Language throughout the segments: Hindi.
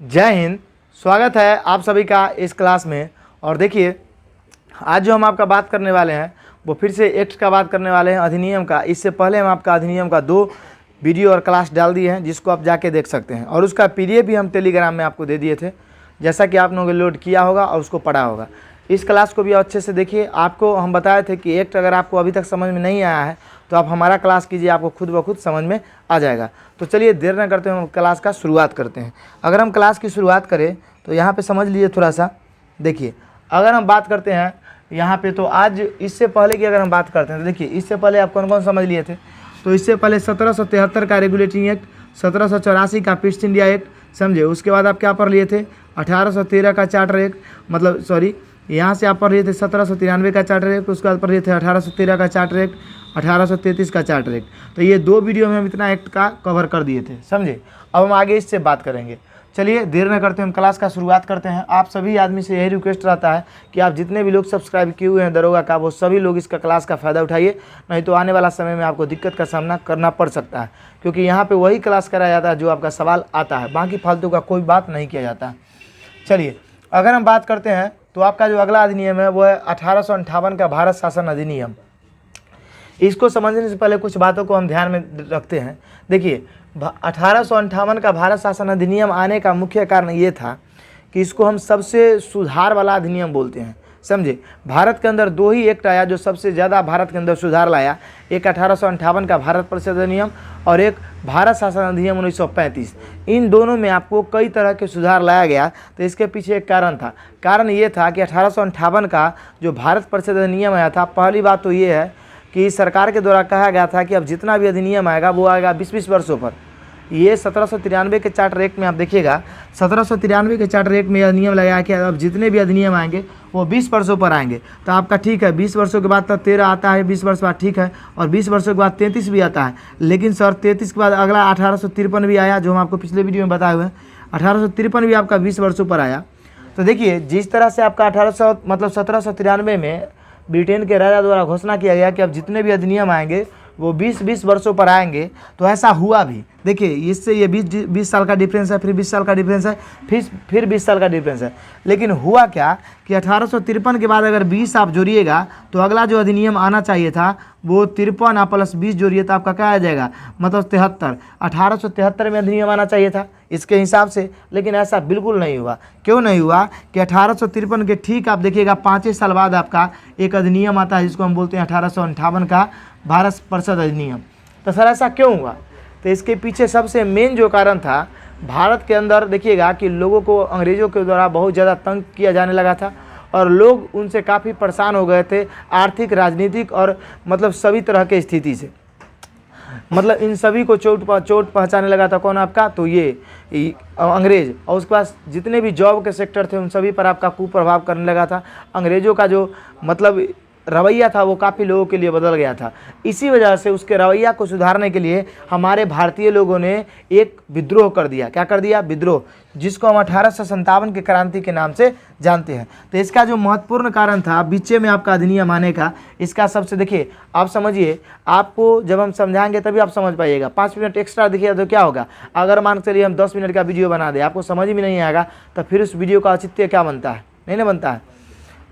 जय हिंद। स्वागत है आप सभी का इस क्लास में। और देखिए, आज जो हम आपका बात करने वाले हैं वो फिर से एक्ट का बात करने वाले हैं, अधिनियम का। इससे पहले हम आपका अधिनियम का 2 वीडियो और क्लास डाल दिए हैं, जिसको आप जाके देख सकते हैं। और उसका पीडीएफ भी हम टेलीग्राम में आपको दे दिए थे, जैसा कि आप लोगों ने लोड किया होगा और उसको पढ़ा होगा। इस क्लास को भी अच्छे से देखिए। आपको हम बताए थे कि एक्ट अगर आपको अभी तक समझ में नहीं आया है तो आप हमारा क्लास कीजिए, आपको खुद ब खुद समझ में आ जाएगा। तो चलिए देर न करते हुए हम क्लास का शुरुआत करते हैं। अगर हम क्लास की शुरुआत करें तो यहाँ पे समझ लीजिए थोड़ा सा। देखिए, अगर हम बात करते हैं यहाँ पे, तो आज इससे पहले की अगर हम बात करते हैं तो देखिए, इससे पहले आप कौन कौन समझ लिए थे। तो इससे पहले 1773 का रेगुलेटिंग एक्ट, 1784 का ईस्ट इंडिया एक्ट, समझे। उसके बाद आप क्या पढ़ लिए थे, 1813 का चार्टर एक्ट, मतलब सॉरी, यहाँ से आप पढ़ लिए थे 1793 का चार्टर एक्ट। उसके बाद पढ़ लिए थे 1813 का चार्टर एक्ट, 1833 का चार्टर एक्ट। तो ये 2 वीडियो में हम इतना एक्ट का कवर कर दिए थे, समझे। अब हम आगे इससे बात करेंगे। चलिए देर न करते हम क्लास का शुरुआत करते हैं। आप सभी आदमी से यही रिक्वेस्ट रहता है कि आप जितने भी लोग सब्सक्राइब किए हुए हैं दरोगा का, वो सभी लोग इसका क्लास का फ़ायदा उठाइए, नहीं तो आने वाला समय में आपको दिक्कत का सामना करना पड़ सकता है। क्योंकि यहाँ पे वही क्लास कराया जाता है जो आपका सवाल आता है, बाकी फालतू का कोई बात नहीं किया जाता है। चलिए, अगर हम बात करते हैं तो आपका जो अगला अधिनियम है वो है 1858 का भारत शासन अधिनियम। इसको समझने से पहले कुछ बातों को हम ध्यान में रखते हैं। देखिए, 1858 का भारत शासन अधिनियम आने का मुख्य कारण ये था कि इसको हम सबसे सुधार वाला अधिनियम बोलते हैं, समझे। भारत के अंदर 2 ही एक्ट आया जो सबसे ज़्यादा भारत के अंदर सुधार लाया। एक 1858 का भारत परिषद अधिनियम और एक भारत शासन अधिनियम 1935। इन दोनों में आपको कई तरह के सुधार लाया गया। तो इसके पीछे एक कारण था। कारण ये था कि 1858 का जो भारत परिषद अधिनियम आया था, पहली बात तो ये है कि सरकार के द्वारा कहा गया था कि अब जितना भी अधिनियम आएगा वो आएगा 20-20 वर्षों पर। ये 1793 के चार्टर एक्ट में आप देखिएगा, 1793 के चार्टर एक्ट में यह नियम लगाया कि अब जितने भी अधिनियम आएंगे वो 20 वर्षों पर आएंगे। तो आपका ठीक है, 20 वर्षों के बाद तो 13 आता है, 20 वर्ष बाद ठीक है, और 20 वर्षों के बाद 33 भी आता है। लेकिन सर 33 के बाद अगला 1853 भी आया, जो हम आपको पिछले वीडियो में बताए हुए हैं। 1853 भी आपका 20 वर्षों पर आया। तो देखिए, जिस तरह से आपका 1793 में ब्रिटेन के राजा द्वारा घोषणा किया गया कि अब जितने भी अधिनियम आएंगे वो 20-20 वर्षों पर आएंगे, तो ऐसा हुआ भी। देखिए, इससे ये 20 साल का डिफरेंस है, फिर 20 साल का डिफरेंस है, फिर 20 साल का डिफरेंस है। लेकिन हुआ क्या कि 1853 के बाद अगर 20 आप जोड़िएगा तो अगला जो अधिनियम आना चाहिए था वो 53 प्लस 20 जोड़िए तो आपका क्या आ जाएगा, मतलब 73। 1873 में अधिनियम आना चाहिए था इसके हिसाब से, लेकिन ऐसा बिल्कुल नहीं हुआ। क्यों नहीं हुआ कि 1853 के ठीक आप देखिएगा 5 साल बाद आपका एक अधिनियम आता है जिसको हम बोलते हैं 1858 का भारत परिषद अधिनियम। तो सर ऐसा क्यों हुआ? तो इसके पीछे सबसे मेन जो कारण था, भारत के अंदर देखिएगा कि लोगों को अंग्रेज़ों के द्वारा बहुत ज़्यादा तंग किया जाने लगा था और लोग उनसे काफ़ी परेशान हो गए थे, आर्थिक, राजनीतिक और मतलब सभी तरह के स्थिति से। मतलब इन सभी को चोट पहुँचाने लगा था। कौन आपका? तो ये अंग्रेज़। और उसके बाद जितने भी जॉब के सेक्टर थे उन सभी पर आपका कुप्रभाव करने लगा था। अंग्रेज़ों का जो मतलब रवैया था वो काफ़ी लोगों के लिए बदल गया था। इसी वजह से उसके रवैया को सुधारने के लिए हमारे भारतीय लोगों ने एक विद्रोह कर दिया। क्या कर दिया? विद्रोह, जिसको हम 1857 के क्रांति के नाम से जानते हैं। तो इसका जो महत्वपूर्ण कारण था बीचे में आपका अधिनियम आने का, इसका सबसे देखिए, आप समझिए, आपको जब हम समझाएंगे तभी आप समझ पाइएगा। 5 मिनट एक्स्ट्रा देखिए तो क्या होगा, अगर मान के चलिए हम 10 मिनट का वीडियो बना दें, आपको समझ में नहीं आएगा तो फिर उस वीडियो का औचित्य क्या बनता है? नहीं ना बनता है।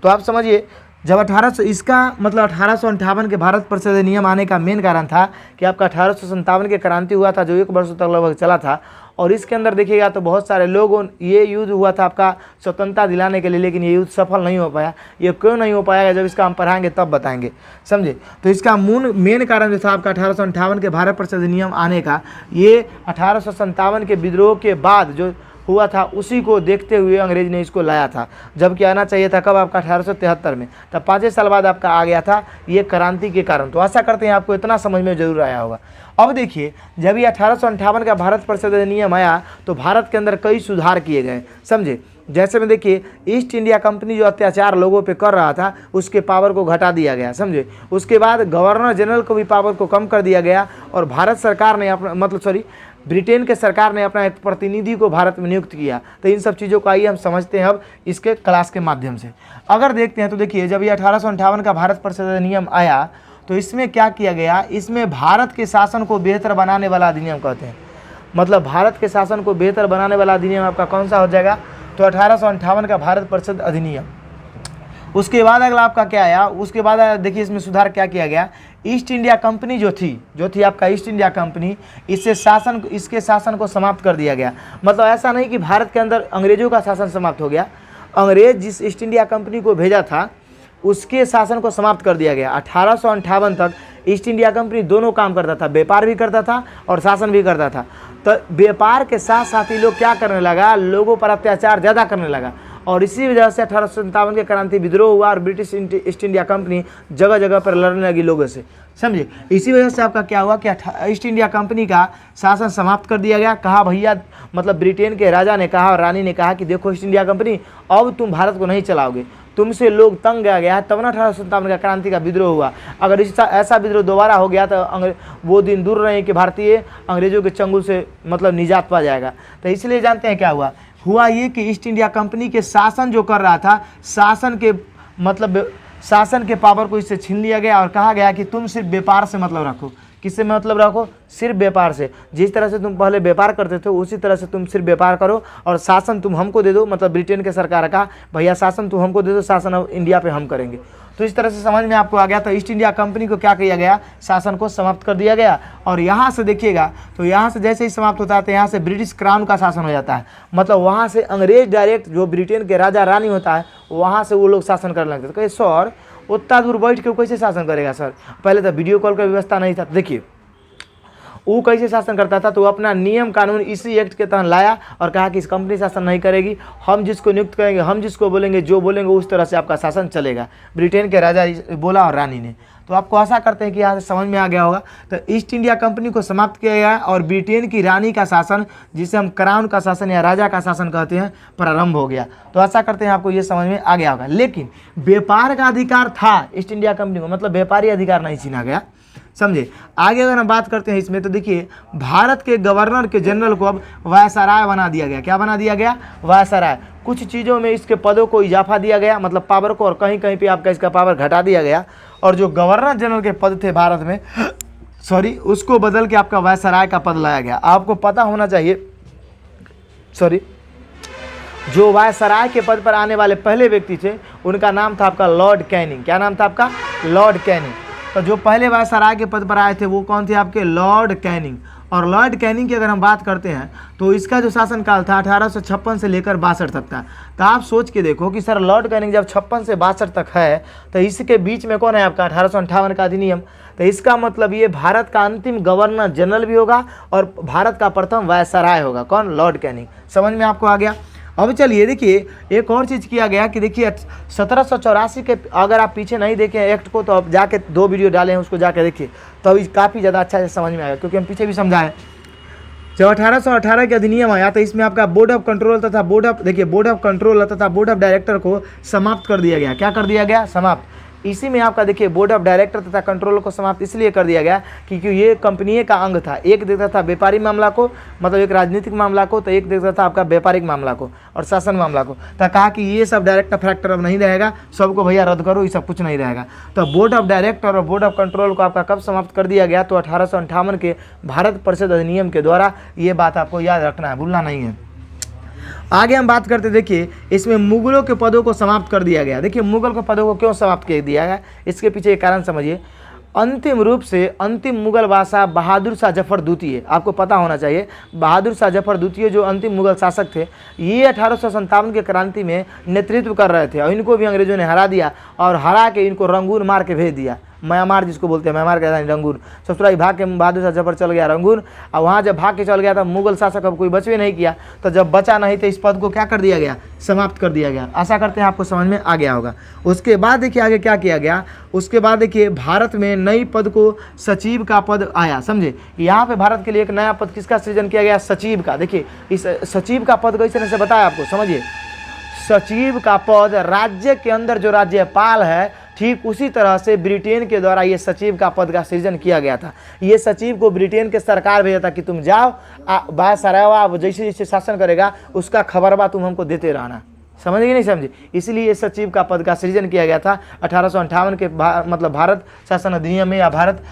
तो आप समझिए, जब 1858 के भारत परिषद अधिनियम आने का मेन कारण था कि आपका 1857 के क्रांति हुआ था जो 1 वर्ष तक लगभग चला था। और इसके अंदर देखिएगा तो बहुत सारे लोगों, ये युद्ध हुआ था आपका स्वतंत्रता दिलाने के लिए, लेकिन ये युद्ध सफल नहीं हो पाया। ये क्यों नहीं हो पाया, जब इसका हम पढ़ाएंगे तब बताएंगे, समझे। तो इसका मेन कारण जो था आपका 1858 के भारत परिषद अधिनियम आने का, ये 1857 के विद्रोह के बाद जो हुआ था उसी को देखते हुए अंग्रेज ने इसको लाया था। जबकि आना चाहिए था कब? आपका 1873 में। तब 5 साल बाद आपका आ गया था ये क्रांति के कारण। तो आशा करते हैं आपको इतना समझ में जरूर आया होगा। अब देखिए, जब ये 1858 का भारत परिषद अधिनियम आया तो भारत के अंदर कई सुधार किए गए, समझे। जैसे में देखिए, ईस्ट इंडिया कंपनी जो अत्याचार लोगों पे कर रहा था उसके पावर को घटा दिया गया, समझे। उसके बाद गवर्नर जनरल को भी पावर को कम कर दिया गया और भारत सरकार ने अपना ब्रिटेन के सरकार ने अपना एक प्रतिनिधि को भारत में नियुक्त किया। तो इन सब चीज़ों को आइए हम समझते हैं अब इसके क्लास के माध्यम से। अगर देखते हैं तो देखिए, जब ये 1858 का भारत परिषद अधिनियम आया तो इसमें क्या किया गया, इसमें भारत के शासन को बेहतर बनाने वाला अधिनियम कहते हैं। मतलब भारत के शासन को बेहतर बनाने वाला अधिनियम आपका कौन सा हो जाएगा, तो 1858 का भारत परिषद अधिनियम। उसके बाद अगला आपका क्या आया, उसके बाद देखिए इसमें सुधार क्या किया गया। ईस्ट इंडिया कंपनी जो थी आपका ईस्ट इंडिया कंपनी, इसके शासन को समाप्त कर दिया गया। मतलब ऐसा नहीं कि भारत के अंदर अंग्रेजों का शासन समाप्त हो गया, अंग्रेज जिस ईस्ट इंडिया कंपनी को भेजा था उसके शासन को समाप्त कर दिया गया। 1858 तक ईस्ट इंडिया कंपनी दोनों काम करता था, व्यापार भी करता था और शासन भी करता था। तो व्यापार के साथ साथ ही लोग क्या करने लगा, लोगों पर अत्याचार ज़्यादा करने लगा, और इसी वजह से 1857 के क्रांति विद्रोह हुआ और ब्रिटिश ईस्ट इंडिया कंपनी जगह जगह पर लड़ने लगी लोगों से, समझे। इसी वजह से आपका क्या हुआ कि ईस्ट इंडिया कंपनी का शासन समाप्त कर दिया गया। कहा भैया, मतलब ब्रिटेन के राजा ने कहा और रानी ने कहा कि देखो ईस्ट इंडिया कंपनी, अब तुम भारत को नहीं चलाओगे, तुमसे लोग तंग आ गया, तब ना 1857 का क्रांति का विद्रोह हुआ। अगर ऐसा विद्रोह दोबारा हो गया तो वो दिन दूर रहे कि भारतीय अंग्रेजों के चंगुल से मतलब निजात पा जाएगा। तो इसलिए जानते हैं क्या हुआ ये कि ईस्ट इंडिया कंपनी के शासन जो कर रहा था, शासन के पावर को इससे छीन लिया गया और कहा गया कि तुम सिर्फ व्यापार से मतलब रखो। किससे मतलब रखो, सिर्फ व्यापार से। जिस तरह से तुम पहले व्यापार करते थे उसी तरह से तुम सिर्फ व्यापार करो और शासन तुम हमको दे दो। मतलब ब्रिटेन के सरकार का भैया शासन तुम हमको दे दो, शासन अब इंडिया पे हम करेंगे। तो इस तरह से समझ में आपको आ गया। तो ईस्ट इंडिया कंपनी को क्या किया गया, शासन को समाप्त कर दिया गया। और यहाँ से देखिएगा तो यहाँ से जैसे ही समाप्त होता है तो यहाँ से ब्रिटिश क्राउन का शासन हो जाता है। मतलब वहाँ से अंग्रेज डायरेक्ट जो ब्रिटेन के राजा रानी होता है वहाँ से वो लोग शासन करने लगते। तो कहे सर उतना दूर बैठ के वो कैसे शासन करेगा सर, पहले तो वीडियो कॉल का व्यवस्था नहीं था। देखिए वो कैसे शासन करता था, तो वो अपना नियम कानून इसी एक्ट के तहत लाया और कहा कि इस कंपनी शासन नहीं करेगी, हम जिसको नियुक्त करेंगे, हम जिसको बोलेंगे, जो बोलेंगे उस तरह से आपका शासन चलेगा। ब्रिटेन के राजा बोला और रानी ने। तो आपको आशा करते हैं कि यहाँ से समझ में आ गया होगा। तो ईस्ट इंडिया कंपनी को समाप्त किया गया और ब्रिटेन की रानी का शासन, जिसे हम क्राउन का शासन या राजा का शासन कहते हैं, प्रारंभ हो गया। तो आशा करते हैं आपको ये समझ में आ गया होगा। लेकिन व्यापार का अधिकार था ईस्ट इंडिया कंपनी को, मतलब व्यापारी अधिकार नहीं छीना गया, समझे। आगे अगर हम बात करते हैं इसमें तो देखिए भारत के गवर्नर के जनरल को अब वायसराय बना दिया गया। क्या बना दिया गया, वायसराय। कुछ चीज़ों में इसके पदों को इजाफा दिया गया, मतलब पावर को, और कहीं कहीं पे आपका इसका पावर घटा दिया गया। और जो गवर्नर जनरल के पद थे भारत में, उसको बदल के आपका वायसराय का पद लाया गया। आपको पता होना चाहिए, जो वायसराय के पद पर आने वाले पहले व्यक्ति थे उनका नाम था आपका लॉर्ड कैनिंग। क्या नाम था आपका, लॉर्ड कैनिंग। तो जो पहले वायसराय के पद पर आए थे वो कौन थे आपके, लॉर्ड कैनिंग। और लॉर्ड कैनिंग की अगर हम बात करते हैं तो इसका जो शासनकाल था 1856 से लेकर 62 तक था। तो आप सोच के देखो कि सर लॉर्ड कैनिंग जब 56 से 62 तक है तो इसके बीच में कौन है आपका 1858 का अधिनियम। तो इसका मतलब ये भारत का अंतिम गवर्नर जनरल भी होगा और भारत का प्रथम वायसराय होगा, कौन, लॉर्ड कैनिंग। समझ में आपको आ गया। अब चलिए देखिए एक और चीज़ किया गया कि देखिए 1784 के, अगर आप पीछे नहीं देखें एक्ट को तो अब जाके 2 वीडियो डाले हैं उसको जाके देखिए, तो अभी काफ़ी ज़्यादा अच्छा से समझ में आएगा, क्योंकि हम पीछे भी समझाएं। जब 1818 के अधिनियम आया तो इसमें आपका बोर्ड ऑफ कंट्रोल तथा बोर्ड ऑफ कंट्रोल तथा बोर्ड ऑफ डायरेक्टर को समाप्त कर दिया गया। क्या कर दिया गया, समाप्त। इसी में आपका देखिए बोर्ड ऑफ डायरेक्टर तथा कंट्रोलर को समाप्त इसलिए कर दिया गया क्योंकि ये कंपनी का अंग था। एक देखता था व्यापारी मामला को, मतलब एक राजनीतिक मामला को, तो एक देखता था आपका व्यापारिक मामला को और शासन मामला को। तो कहा कि ये सब डायरेक्टर फैक्टर अब नहीं रहेगा, सबको भैया रद्द करो, ये सब कुछ नहीं रहेगा। तो बोर्ड ऑफ डायरेक्टर और बोर्ड ऑफ कंट्रोल को आपका कब समाप्त कर दिया गया, तो 1858 के भारत परिषद अधिनियम के द्वारा। ये बात आपको याद रखना है, भूलना नहीं है। आगे हम बात करते, देखिए इसमें मुगलों के पदों को समाप्त कर दिया गया। देखिए मुगल के पदों को क्यों समाप्त कर दिया गया, इसके पीछे एक कारण समझिए। अंतिम रूप से अंतिम मुगल बादशाह बहादुर शाह जफर द्वितीय, आपको पता होना चाहिए बहादुर शाह जफर द्वितीय जो अंतिम मुगल शासक थे, ये 1857 के क्रांति में नेतृत्व कर रहे थे और इनको भी अंग्रेजों ने हरा दिया और हरा के इनको रंगून मार के भेज दिया। म्यांमार जिसको बोलते हैं, म्यांमार का रंगून। ससुराल भाग के बहादुर शाह जफर चल गया रंगून, और वहाँ जब भाग के चल गया तो मुगल शासक अब कोई बचवे नहीं किया। तो जब बचा नहीं तो इस पद को क्या कर दिया गया, समाप्त कर दिया गया। आशा करते हैं आपको समझ में आ गया होगा। उसके बाद देखिए आगे क्या किया गया, उसके बाद देखिए भारत में नई पद को सचिव का पद आया। समझे, यहाँ पे भारत के लिए एक नया पद किसका सृजन किया गया, सचिव का। देखिए इस सचिव का पद कैसे तरह से बताया आपको, समझिए। सचिव का पद राज्य के अंदर जो राज्यपाल है, ठीक उसी तरह से ब्रिटेन के द्वारा ये सचिव का पद का सृजन किया गया था। ये सचिव को ब्रिटेन के सरकार भेजा था कि तुम जाओ वायसराय जैसे जैसे शासन करेगा उसका खबरवा तुम हमको देते रहना। समझ गए नहीं समझे? इसलिए सचिव का पद का सृजन किया गया था 1858 के मतलब भारत शासन अधिनियम में या भारत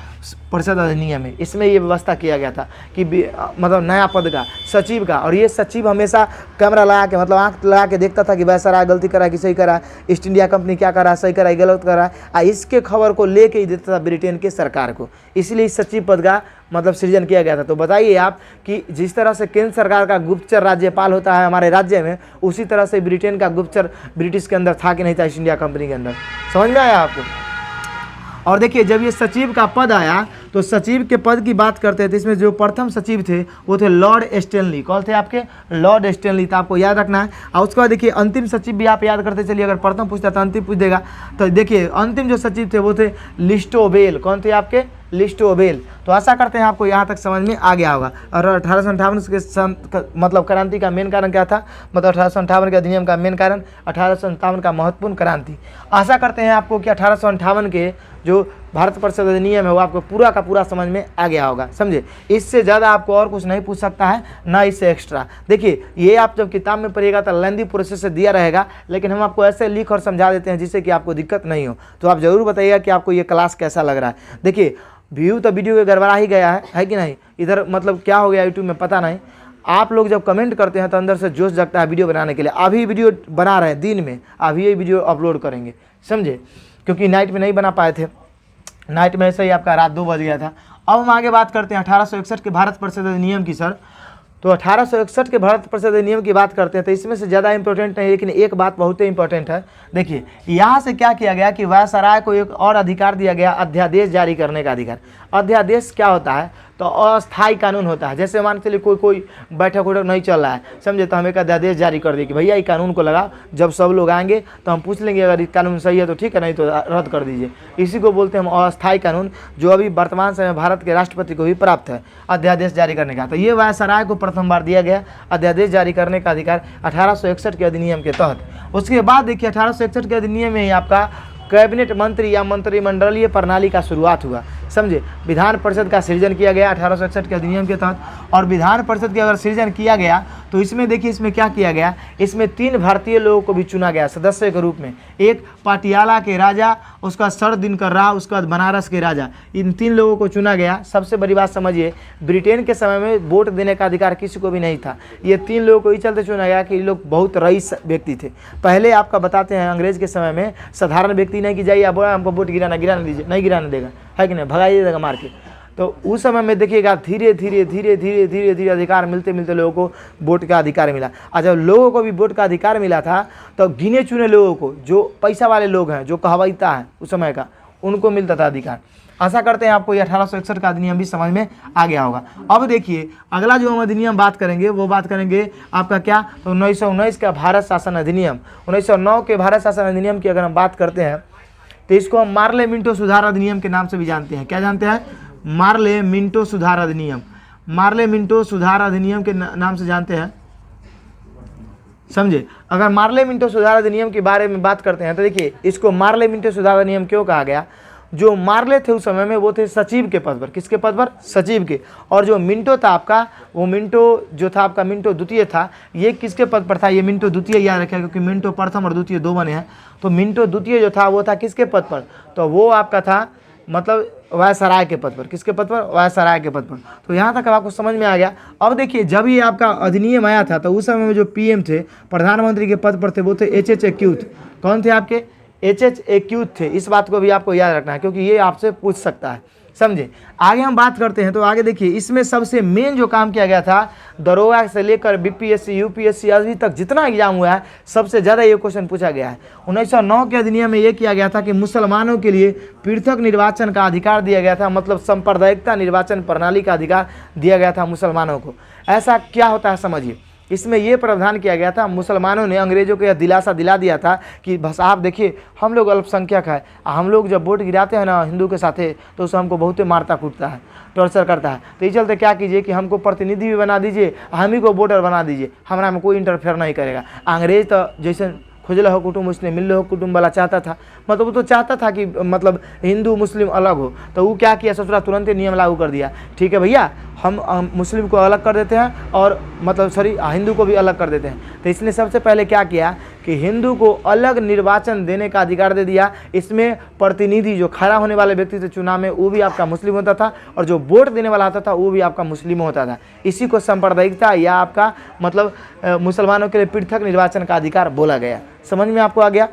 परिषद अधिनियम में। इसमें ये व्यवस्था किया गया था कि मतलब नया पद का सचिव का, और ये सचिव हमेशा कैमरा लगा के मतलब आंख लगा के देखता था कि वैसा गलती करा कि सही करा, ईस्ट इंडिया कंपनी क्या करा, सही करा गलत करा, इसके खबर को लेके ही देता था ब्रिटेन के सरकार को। इसलिए इस सचिव पद का मतलब सृजन किया गया था। तो बताइए आप कि जिस तरह से केंद्र सरकार का गुप्तचर राज्यपाल होता है हमारे राज्य में, उसी तरह से ब्रिटेन का गुप्तचर ब्रिटिश के अंदर था कि नहीं था, ईस्ट इंडिया कंपनी के अंदर। समझ में आया आपको? और देखिए जब ये सचिव का पद आया तो सचिव के पद की बात करते हैं तो इसमें जो प्रथम सचिव थे वो थे लॉर्ड स्टैनली। कौन थे आपके? Lord Stanley. तो आपको याद रखना है। और उसके बाद देखिए अंतिम सचिव भी आप याद करते चलिए, अगर प्रथम पूछता तो अंतिम पूछ देगा। तो देखिए अंतिम जो सचिव थे वो थे लिस्टोबेल। कौन थे आपके? लिस्टोबेल। तो आशा करते हैं आपको यहाँ तक समझ में आ गया होगा। और 1858 के मतलब क्रांति का मेन कारण क्या था, मतलब 1858 के अधिनियम का मेन कारण 1857 का महत्वपूर्ण क्रांति। आशा करते हैं आपको कि 1858 के जो भारत परिषद अधिनियम है वो आपको पूरा का पूरा समझ में आ गया होगा, समझे? इससे ज़्यादा आपको और कुछ नहीं पूछ सकता है, ना इससे एक्स्ट्रा। देखिए ये आप जब किताब में पढ़िएगा तो लेंदी प्रोसेस से दिया रहेगा, लेकिन हम आपको ऐसे लिख और समझा देते हैं जिससे कि आपको दिक्कत नहीं हो। तो आप ज़रूर बताइएगा कि आपको ये क्लास कैसा लग रहा है। देखिए व्यू तो वीडियो के गड़बड़ा ही गया है कि नहीं? इधर मतलब क्या हो गया यूट्यूब में पता नहीं। आप लोग जब कमेंट करते हैं तो अंदर से जोश जगता है वीडियो बनाने के लिए। अभी वीडियो बना रहे हैं दिन में, अभी ये वीडियो अपलोड करेंगे, समझे? क्योंकि नाइट में नहीं बना पाए थे, नाइट में ऐसे ही आपका रात 2 बज गया था। अब हम आगे बात करते हैं 1861 के भारत परिषद अधिनियम की। सर तो 1861 के भारत परिषद अधिनियम की बात करते हैं तो इसमें से ज़्यादा इंपॉर्टेंट नहीं, लेकिन एक बात बहुत ही इंपॉर्टेंट है। देखिए यहाँ से क्या किया गया कि वायसराय को एक और अधिकार दिया गया, अध्यादेश जारी करने का अधिकार। अध्यादेश क्या होता है? तो अस्थायी कानून होता है। जैसे मान के चलिए कोई बैठक उठक नहीं चल रहा है, समझे, तो हम एक अध्यादेश जारी कर दिए कि भैया ये कानून को लगा, जब सब लोग आएंगे तो हम पूछ लेंगे अगर ये कानून सही है तो ठीक है, नहीं तो रद्द कर दीजिए। इसी को बोलते हैं हम अस्थायी कानून, जो अभी वर्तमान समय भारत के राष्ट्रपति को भी प्राप्त है अध्यादेश जारी करने का। तो ये वायसराय को प्रथम बार दिया गया अध्यादेश जारी करने का अधिकार 1861 के अधिनियम के तहत। उसके बाद देखिए 1861 के अधिनियम में ही आपका कैबिनेट मंत्री या मंत्रिमंडलीय प्रणाली का शुरुआत हुआ, समझे। विधान परिषद का सृजन किया गया 1861 के अधिनियम के तहत। और विधान परिषद के अगर सृजन किया गया तो इसमें देखिए इसमें क्या किया गया, इसमें 3 भारतीय लोगों को भी चुना गया सदस्य के रूप में। एक पाटियाला के राजा, उसका सर दिनकर राव, उसके बाद बनारस के राजा, इन 3 लोगों को चुना गया। सबसे बड़ी बात समझिए, ब्रिटेन के समय में वोट देने का अधिकार किसी को भी नहीं था। ये 3 लोगों को इस चलते चुना गया कि ये लोग बहुत रईस व्यक्ति थे। पहले आपका बताते हैं अंग्रेज के समय में साधारण व्यक्ति नहीं कि जाइए आप हमको वोट गिराना दीजिए, नहीं गिराने देगा, है कि नहीं, भगाइए देगा मार के। तो उस समय में देखिएगा धीरे धीरे अधिकार मिलते मिलते लोगों को वोट का अधिकार मिला। और जब लोगों को भी वोट का अधिकार मिला था तो गिने चुने लोगों को, जो पैसा वाले लोग हैं, जो कहवाईता है उस समय का, उनको मिलता था अधिकार। आशा करते हैं आपको ये 1861 का अधिनियम भी समझ में आ गया होगा। अब देखिए अगला जो हम अधिनियम बात करेंगे वो बात करेंगे आपका क्या, तो 1919 का भारत शासन अधिनियम। 1909 के भारत शासन अधिनियम की अगर हम बात करते हैं तो इसको हम मार्ले मिंटो सुधार अधिनियम के नाम से भी जानते हैं। क्या जानते हैं? मार्ले मिंटो सुधार अधिनियम। मार्ले मिंटो सुधार अधिनियम के नाम से जानते हैं, समझे। अगर मार्ले मिंटो सुधार अधिनियम के बारे में बात करते हैं तो देखिए इसको मार्ले मिंटो सुधार अधिनियम क्यों कहा गया। जो मार्ले थे उस समय में वो थे सचिव के पद पर। किसके पद पर? सचिव के। और जो मिंटो था आपका, वो मिंटो जो था आपका, मिंटो द्वितीय था। ये किसके पद पर था? ये मिंटो द्वितीय याद रखें, क्योंकि मिंटो प्रथम और द्वितीय 2 बने हैं। तो मिंटो द्वितीय जो था वो था किसके पद पर? तो वो आपका था मतलब वायसराय के पद पर। किसके पद पर? वायसराय के पद पर। तो यहाँ तक आपको समझ में आ गया। अब देखिए जब ये आपका अधिनियम आया था तो उस समय में जो पीएम थे, प्रधानमंत्री के पद पर थे, वो थे एच.एच. एक्यूथ। कौन थे आपके? एच.एच. एक्यूथ थे। इस बात को भी आपको याद रखना है क्योंकि ये आपसे पूछ सकता है, समझे। आगे हम बात करते हैं तो आगे देखिए इसमें सबसे मेन जो काम किया गया था, दरोगा से लेकर बीपीएससी यूपीएससी अभी तक जितना एग्जाम हुआ है सबसे ज़्यादा ये क्वेश्चन पूछा गया है। 1909 के अधिनियम में ये किया गया था कि मुसलमानों के लिए पृथक निर्वाचन का अधिकार दिया गया था, मतलब सांप्रदायिकता निर्वाचन प्रणाली का अधिकार दिया गया था मुसलमानों को। ऐसा क्या होता है समझिए, इसमें यह प्रावधान किया गया था, मुसलमानों ने अंग्रेजों को यह दिलासा दिला दिया था कि बस आप देखिए हम लोग अल्पसंख्यक है, हम लोग जब वोट गिराते हैं ना हिंदू के साथे तो उससे हमको बहुत मारता कूटता है, टॉर्चर करता है। तो इस चलते क्या कीजिए कि हमको प्रतिनिधि भी बना दीजिए, हम ही को वोटर बना दीजिए, हमारा में कोई इंटरफेयर नहीं करेगा। अंग्रेज तो जैसे खुजल हो कुटुम्ब उसने मिल हो कुटुम्ब वाला चाहता था, मतलब वो तो चाहता था कि मतलब हिंदू मुस्लिम अलग हो। तो वो क्या किया, ससुरा तुरंत ही नियम लागू कर दिया, ठीक है भैया हम मुस्लिम को अलग कर देते हैं और मतलब सॉरी हिंदू को भी अलग कर देते हैं। तो इसने सबसे पहले क्या किया कि हिंदू को अलग निर्वाचन देने का अधिकार दे दिया। इसमें प्रतिनिधि जो खड़ा होने वाले व्यक्ति थे चुनाव में वो भी आपका मुस्लिम होता था, और जो वोट देने वाला होता था वो भी आपका मुस्लिम होता था। इसी को सांप्रदायिकता या आपका मतलब मुसलमानों के लिए पृथक निर्वाचन का अधिकार बोला गया। समझ में आपको आ गया।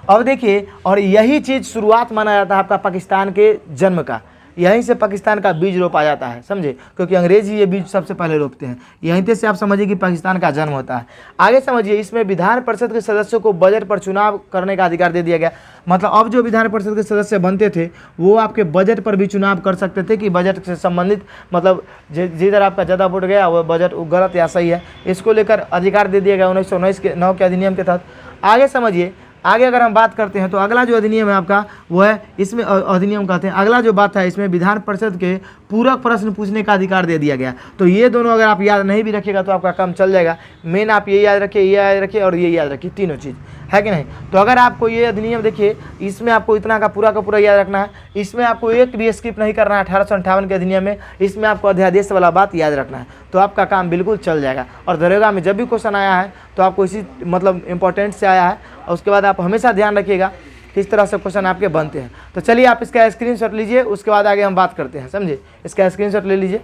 अब देखिए, और यही चीज़ शुरुआत माना जाता है आपका पाकिस्तान के जन्म का। यहीं से पाकिस्तान का बीज रोपा जाता है, समझे, क्योंकि अंग्रेज ही ये बीज सबसे पहले रोपते हैं। यहीं से आप समझिए कि पाकिस्तान का जन्म होता है। आगे समझिए, इसमें विधान परिषद के सदस्यों को बजट पर चुनाव करने का अधिकार दे दिया गया। मतलब अब जो विधान परिषद के सदस्य बनते थे वो आपके बजट पर भी चुनाव कर सकते थे कि बजट से संबंधित मतलब जिधर आपका ज़्यादा वोट गया वो बजट गलत या सही है, इसको लेकर अधिकार दे दिया गया 1919 के अधिनियम के तहत। आगे समझिए, आगे अगर हम बात करते हैं तो अगला जो अधिनियम है आपका वो है, इसमें अधिनियम कहते हैं, अगला जो बात है इसमें विधान परिषद के पूरक प्रश्न पूछने का अधिकार दे दिया गया। तो ये दोनों अगर आप याद नहीं भी रखिएगा तो आपका काम चल जाएगा। मेन आप ये याद रखिए, ये याद रखिए और ये याद रखिए, तीनों चीज़ है कि नहीं। तो अगर आपको ये अधिनियम देखिए, इसमें आपको इतना का पूरा याद रखना है। इसमें आपको एक भी स्किप नहीं करना है। 1858 के अधिनियम में इसमें आपको अध्यादेश वाला बात याद रखना है, तो आपका काम बिल्कुल चल जाएगा। और दरोगा में जब भी क्वेश्चन आया है तो आपको इसी मतलब इंपॉर्टेंट से आया है, और उसके बाद आप हमेशा ध्यान रखिएगा किस तरह से क्वेश्चन आपके बनते हैं। तो चलिए आप इसका स्क्रीनशॉट लीजिए, उसके बाद आगे हम बात करते हैं, समझे। इसका स्क्रीनशॉट ले लीजिए।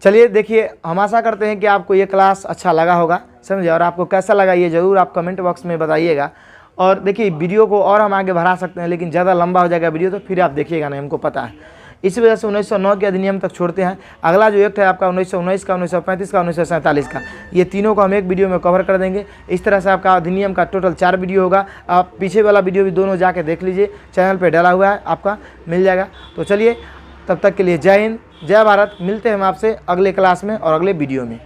चलिए देखिए, हम आशा करते हैं कि आपको ये क्लास अच्छा लगा होगा, समझे। और आपको कैसा लगा ये ज़रूर आप कमेंट बॉक्स में बताइएगा। और देखिए, वीडियो को और हम आगे बढ़ा सकते हैं, लेकिन ज़्यादा लंबा हो जाएगा वीडियो तो फिर आप देखिएगा नहीं, हमको पता है। इसी वजह से 1909 के अधिनियम तक छोड़ते हैं। अगला जो एक्ट है आपका 1919 का, 1935 का, 1947 का, ये तीनों को हम एक वीडियो में कवर कर देंगे। इस तरह से आपका अधिनियम का टोटल 4 वीडियो होगा। आप पीछे वाला वीडियो भी दोनों जाके देख लीजिए, चैनल पे डाला हुआ है, आपका मिल जाएगा। तो चलिए, तब तक के लिए जय हिंद, जय भारत। मिलते हैं हम आपसे अगले क्लास में और अगले वीडियो में।